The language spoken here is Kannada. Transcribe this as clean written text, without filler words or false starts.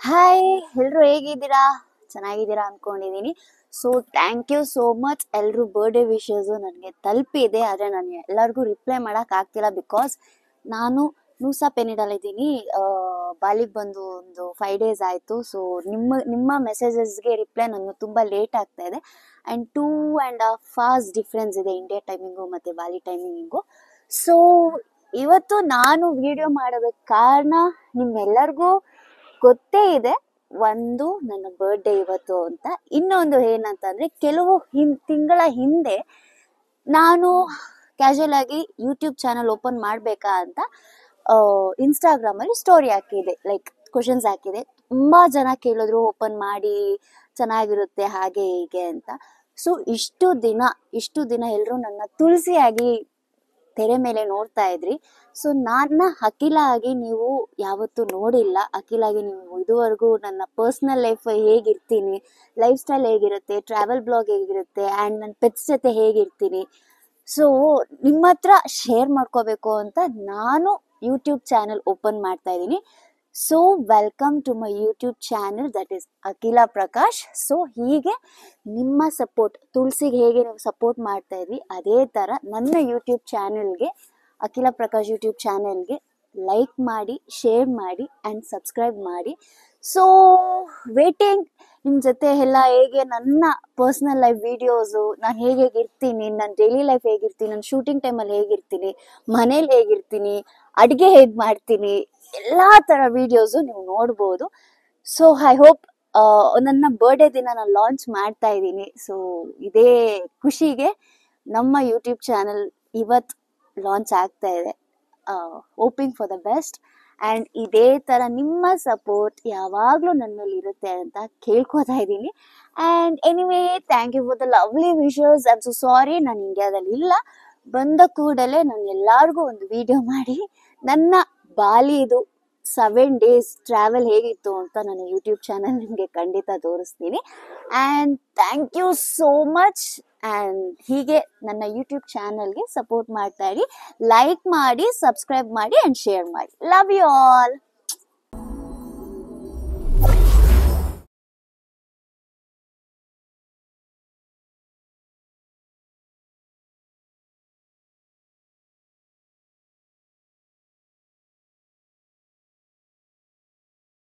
ಹಾಯ್, ಎಲ್ರು ಹೇಗಿದ್ದೀರಾ? ಚೆನ್ನಾಗಿದ್ದೀರಾ ಅನ್ಕೊಂಡಿದೀನಿ. So thank you so much. ಎಲ್ರು ಬರ್ಡೇ ವಿಶಸ್ ನನಗೆ ತಲುಪಿದೆ, ಆದರೆ ನಾನು ಎಲ್ಲರಿಗೂ ರಿಪ್ಲೈ ಮಾಡಕ್ ಆಗ್ತಿಲ್ಲ. ಬಿಕಾಸ್ ನಾನು ನೂಸಾ ಪೆನಿಡಲ್ಲಿದ್ದೀನಿ. ಬಾಲಿಗೆ ಬಂದು ಒಂದು 5 days ಆಯಿತು. ಸೊ ನಿಮ್ಮ ಮೆಸೇಜಸ್ಗೆ ರಿಪ್ಲೈ ನನಗೆ ತುಂಬ ಲೇಟ್ ಆಗ್ತಾ ಇದೆ. ಆ್ಯಂಡ್ 2.5 hours ಡಿಫ್ರೆನ್ಸ್ ಇದೆ ಇಂಡಿಯಾ ಟೈಮಿಂಗು ಮತ್ತು ಬಾಲಿ ಟೈಮಿಂಗು. ಸೊ ಇವತ್ತು ನಾನು ವಿಡಿಯೋ ಮಾಡೋದಕ್ಕೆ ಕಾರಣ ನಿಮ್ಮೆಲ್ಲರಿಗೂ ಗೊತ್ತೇ ಇದೆ. ಒಂದು, ನನ್ನ ಬರ್ಡೇ ಇವತ್ತು ಅಂತ. ಇನ್ನೊಂದು ಏನಂತಂದ್ರೆ, ಕೆಲವು ತಿಂಗಳ ಹಿಂದೆ ನಾನು ಕ್ಯಾಶುಯಲ್ ಆಗಿ ಯೂಟ್ಯೂಬ್ ಚಾನಲ್ ಓಪನ್ ಮಾಡಬೇಕಾ ಅಂತ ಇನ್ಸ್ಟಾಗ್ರಾಮ್ ಅಲ್ಲಿ ಸ್ಟೋರಿ ಹಾಕಿದೆ, ಲೈಕ್ ಕ್ವಶನ್ಸ್ ಹಾಕಿದೆ. ತುಂಬಾ ಜನ ಕೇಳಿದ್ರು ಓಪನ್ ಮಾಡಿ ಚೆನ್ನಾಗಿರುತ್ತೆ ಹಾಗೆ ಹೀಗೆ ಅಂತ. ಸೊ ಇಷ್ಟು ದಿನ ಎಲ್ಲರೂ ನನ್ನ ತುಳಸಿಯಾಗಿ ತೆರೆ ಮೇಲೆ ನೋಡ್ತಾ ಇದ್ರಿ. ಸೊ ನನ್ನ ಅಖಿಲ ಆಗಿ ನೀವು ಯಾವತ್ತೂ ನೋಡಿಲ್ಲ. ಅಖಿಲ ಆಗಿ ನೀವು ಇದುವರೆಗೂ ನನ್ನ ಪರ್ಸ್ನಲ್ ಲೈಫ್ ಹೇಗಿರ್ತೀನಿ, ಲೈಫ್ ಸ್ಟೈಲ್ ಹೇಗಿರುತ್ತೆ, ಟ್ರಾವೆಲ್ ಬ್ಲಾಗ್ ಹೇಗಿರುತ್ತೆ, ಆ್ಯಂಡ್ ನನ್ನ ಪೆಟ್ಸ್ ಜೊತೆ ಹೇಗಿರ್ತೀನಿ, ಸೊ ನಿಮ್ಮ ಹತ್ರ ಶೇರ್ ಮಾಡ್ಕೋಬೇಕು ಅಂತ ನಾನು ಯೂಟ್ಯೂಬ್ ಚಾನಲ್ ಓಪನ್ ಮಾಡ್ತಾ ಇದ್ದೀನಿ. So welcome to my YouTube channel, that is Akhila Prakash. So ಹೀಗೆ ನಿಮ್ಮ ಸಪೋರ್ಟ್, ತುಳಸಿಗೆ ಹೇಗೆ ನೀವು ಸಪೋರ್ಟ್ ಮಾಡ್ತಾ ಇದ್ವಿ, ಅದೇ ಥರ ನನ್ನ ಯೂಟ್ಯೂಬ್ ಚಾನಲ್ಗೆ, ಅಖಿಲ ಪ್ರಕಾಶ್ ಯೂಟ್ಯೂಬ್ ಚಾನಲ್ಗೆ ಲೈಕ್ ಮಾಡಿ, ಶೇರ್ ಮಾಡಿ ಆ್ಯಂಡ್ ಸಬ್ಸ್ಕ್ರೈಬ್ ಮಾಡಿ. ಸೊ ವೇಟಿಂಗ್ ನಿಮ್ಮ ಜೊತೆ ಎಲ್ಲ ಹೇಗೆ ನನ್ನ ಪರ್ಸ್ನಲ್ ಲೈಫ್ ವೀಡಿಯೋಸು, ನಾನು ಹೇಗೆ ಇರ್ತೀನಿ, ನನ್ನ ಡೈಲಿ ಲೈಫ್ ಹೇಗಿರ್ತೀನಿ, ನನ್ನ ಶೂಟಿಂಗ್ ಟೈಮಲ್ಲಿ ಹೇಗಿರ್ತೀನಿ, ಮನೇಲಿ ಹೇಗಿರ್ತೀನಿ, ಅಡುಗೆ ಹೇಗೆ ಮಾಡ್ತೀನಿ, ಎಲ್ಲ ಥರ ವೀಡಿಯೋಸು ನೀವು ನೋಡ್ಬೋದು. ಸೊ ಐ ಹೋಪ್ ನನ್ನ ಬರ್ಡೇ ದಿನ ನಾನು ಲಾಂಚ್ ಮಾಡ್ತಾ ಇದ್ದೀನಿ. ಸೊ ಇದೇ ಖುಷಿಗೆ ನಮ್ಮ ಯೂಟ್ಯೂಬ್ ಚಾನಲ್ ಇವತ್ತು ಲಾಂಚ್ ಆಗ್ತಾ ಇದೆ. Hoping for the best. And ಇದೇ ಥರ ನಿಮ್ಮ ಸಪೋರ್ಟ್ ಯಾವಾಗಲೂ ನನ್ನ ಮೇಲೆ ಇರುತ್ತೆ ಅಂತ ಕೇಳ್ಕೊತಾ ಇದ್ದೀನಿ. And anyway, thank you for the lovely wishes. I am so sorry, ನಾನು ಇಂಡಿಯಾದಲ್ಲಿ ಇಲ್ಲ. ಬಂದ ಕೂಡಲೇ ನಾನು ಎಲ್ಲರಿಗೂ ಒಂದು ವಿಡಿಯೋ ಮಾಡಿ ನನ್ನ ಬಾಲಿದು 7 days ಟ್ರಾವೆಲ್ ಹೇಗಿತ್ತು ಅಂತ ನನ್ನ ಯೂಟ್ಯೂಬ್ ಚಾನಲ್ ನಿಮಗೆ ಖಂಡಿತ ತೋರಿಸ್ತೀನಿ. And thank you so much. And ಹೀಗೆ ನನ್ನ ಯೂಟ್ಯೂಬ್ ಚಾನಲ್ಗೆ ಸಪೋರ್ಟ್ ಮಾಡ್ತಾ ಇರಿ, ಲೈಕ್ ಮಾಡಿ, ಸಬ್ಸ್ಕ್ರೈಬ್ ಮಾಡಿ ಆ್ಯಂಡ್ ಶೇರ್ ಮಾಡಿ. Love you all.